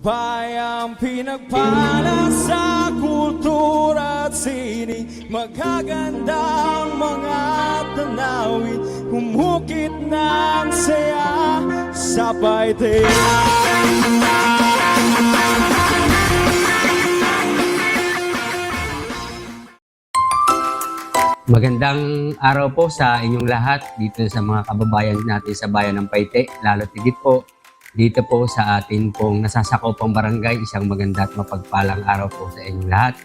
bayang pinagpala sa kultura at sining. Magagandang mga tanawin, humukit ng saya sa paite. Magandang araw po sa inyong lahat dito sa mga kababayan natin sa bayan ng Paite, lalo tigit po dito po sa atin pong nasasakopang barangay. Isang maganda at mapagpalang araw po sa inyong lahat.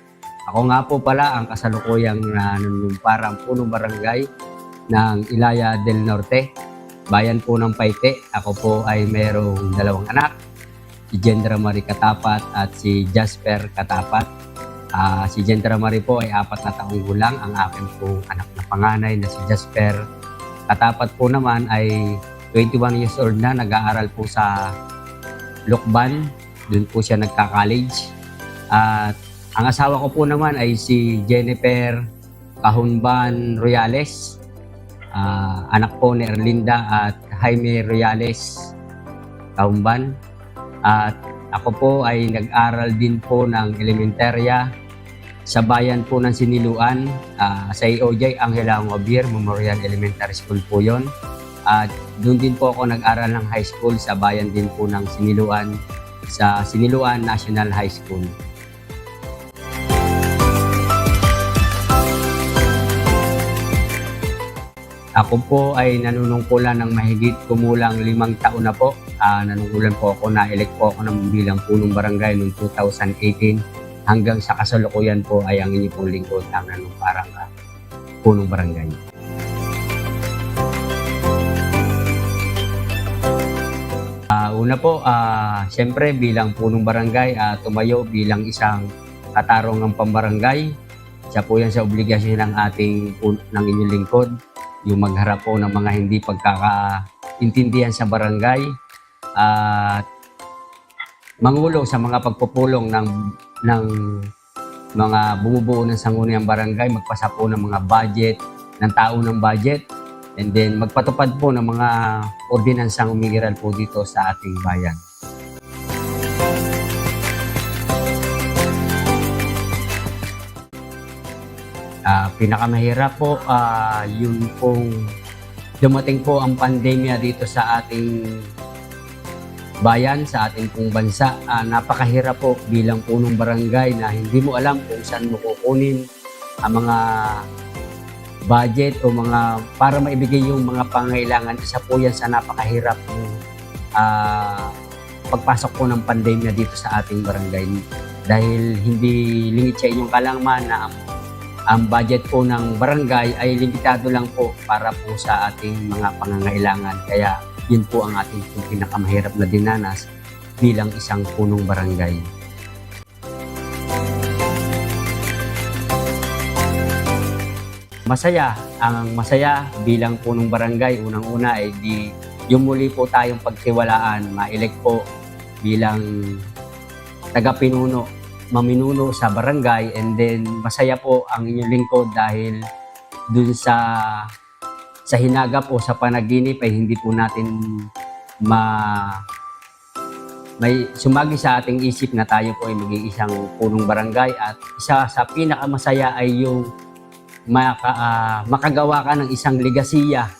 Ako nga po pala ang kasalukuyang nanunumparang punong barangay ng Ilaya del Norte, bayan po ng Paite. Ako po ay mayroong dalawang anak, si Jendra Marie Katapat at si Jasper Katapat. Si Jendra Marie po ay 4 na taong gulang. Ang akin pong anak na panganay na si Jasper Katapat po naman ay 21 years old na, nag-aaral po sa Lokban. Doon po siya nagka-college. At ang asawa ko po naman ay si Jennifer Kahunban Royales, anak po ni Erlinda at Jaime Royales Kahunban. At ako po ay nag-aral din po ng elementarya sa bayan po ng Siniluan, sa EOJ Angela Ngobier Memorial Elementary School po yon. At doon din po ako nag-aral ng high school sa bayan din po ng Siniluan, sa Siniluan National High School. Ako po ay nanunungkulan ng mahigit kumulang 5 taon na po. Nanungkulan po ako, na-elect po ako ng bilang punong barangay noong 2018. Hanggang sa kasalukuyan po ay ang inyong pong lingkod ang nanumparang punong barangay. Una po, siyempre bilang punong barangay, tumayo bilang isang katarungang pambarangay. Siya po yan sa obligasyon ng ng inyong lingkod, yung magharap po ng mga hindi pagkakaintindihan sa barangay at mangulong sa mga pagpupulong ng mga bumubuo ng sangguniang barangay, magpasa po ng mga budget, ng taunang budget, and then magpatupad po ng mga ordinansang umiiral po dito sa ating bayan. Pinakamahirap po, yun pong dumating po ang pandemya dito sa ating bayan, sa ating pong bansa. Napakahirap po bilang punong barangay na hindi mo alam kung saan mo kukunin ang mga budget o mga para maibigay yung mga pangailangan. Isa po yan sa napakahirap pagpasok po ng pandemya dito sa ating barangay, dahil hindi lingit sa inyong kaalaman na ang budget po ng barangay ay limitado lang po para po sa ating mga pangangailangan. Kaya yun po ang ating pinakamahirap na dinanas bilang isang punong barangay. Ang masaya bilang punong barangay, unang-una ay yung muli po tayong pagtiwalaan, ma-elect po bilang tagapinuno, maminuno sa barangay, and then masaya po ang inyong lingkod dahil dun sa hinagap o sa panaginip ay hindi po natin may sumagi sa ating isip na tayo po ay maging isang punong barangay. At isa sa pinakamasaya ay yung makagawa ka ng isang legasiya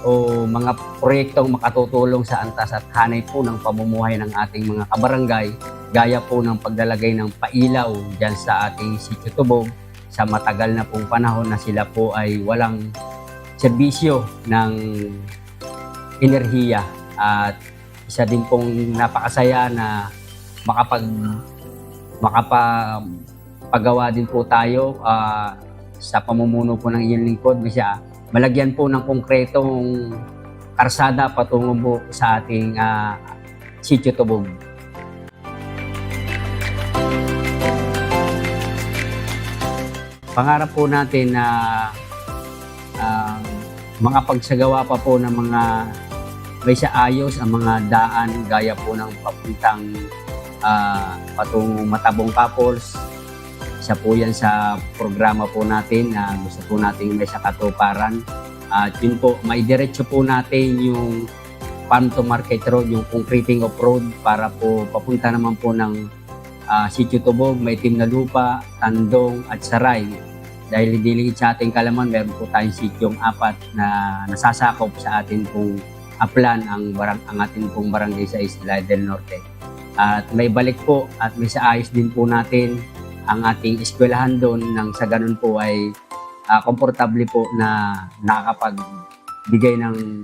o mga proyektong makatutulong sa antas at hanay po ng pamumuhay ng ating mga kabarangay, gaya po ng paglalagay ng pailaw dyan sa ating Sitio Tubog sa matagal na pong panahon na sila po ay walang serbisyo ng enerhiya. At isa din pong napakasaya na makapagawa din po tayo sa pamumuno po ng inyong lingkod. Malagyan po ng konkretong karsada patungo po sa ating Sitio Tubog. Pangarap po natin na mga pagsagawa pa po ng mga may saayos ang mga daan, gaya po ng papuntang patungong Matabong Couples. Isa po yan sa programa po natin na gusto po natin may sa katuparan. At yun po, maidiretso po natin yung Farm to Market Road, yung concreting of road para po papunta naman po ng Sitio Tubog, Maitim na Lupa, Tandong at Saray. Dahil hindi sa ating kalaman, meron po tayong sityong 4 na nasasakop sa atin pong Aplan ang ating pong barangay sa Isla del Norte. At may balik po at may saayos din po natin ang ating eskwelahan doon nang sa ganun po ay komportable po na nakakapagbigay ng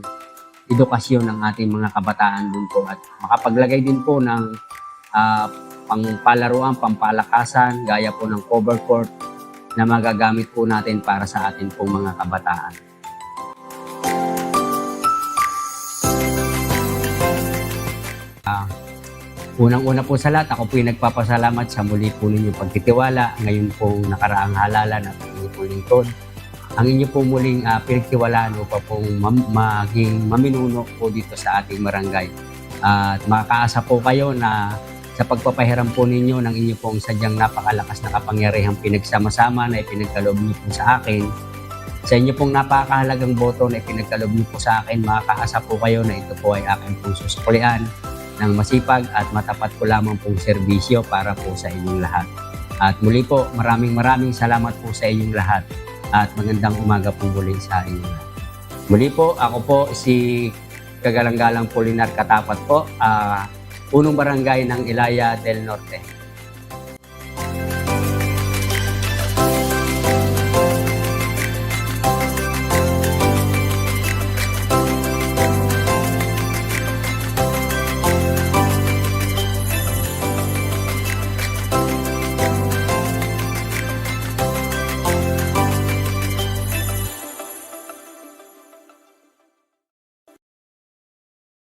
edukasyon ng ating mga kabataan doon po at makapaglagay din po ng pangpalaruan, pampalakasan, gaya po ng cover court na magagamit po natin para sa atin pong mga kabataan. Unang-una po sa lahat, ako po yung nagpapasalamat sa muli po ninyong pagtitiwala. Ngayon pong nakaraang halalan at inyo po lingkod. Ang inyo po muling pinagtiwalaan upang pong maging maminuno po dito sa ating barangay. At makakaasa po kayo na sa pagpapahiram po ninyo ng inyo pong sadyang napakalakas na kapangyarihang pinagsama-sama na ipinagkaloob niyo po sa akin. Sa inyo pong napakahalagang boto na ipinagkaloob niyo po sa akin, makakaasa po kayo na ito po ay aking pong susuklian ng masipag at matapat po lamang pong serbisyo para po sa inyong lahat. At muli po, maraming salamat po sa inyong lahat at magandang umaga po muli sa inyong lahat. Muli po, ako po si Kagalang-galang Polinar Katapat po, punong barangay ng Ilaya del Norte.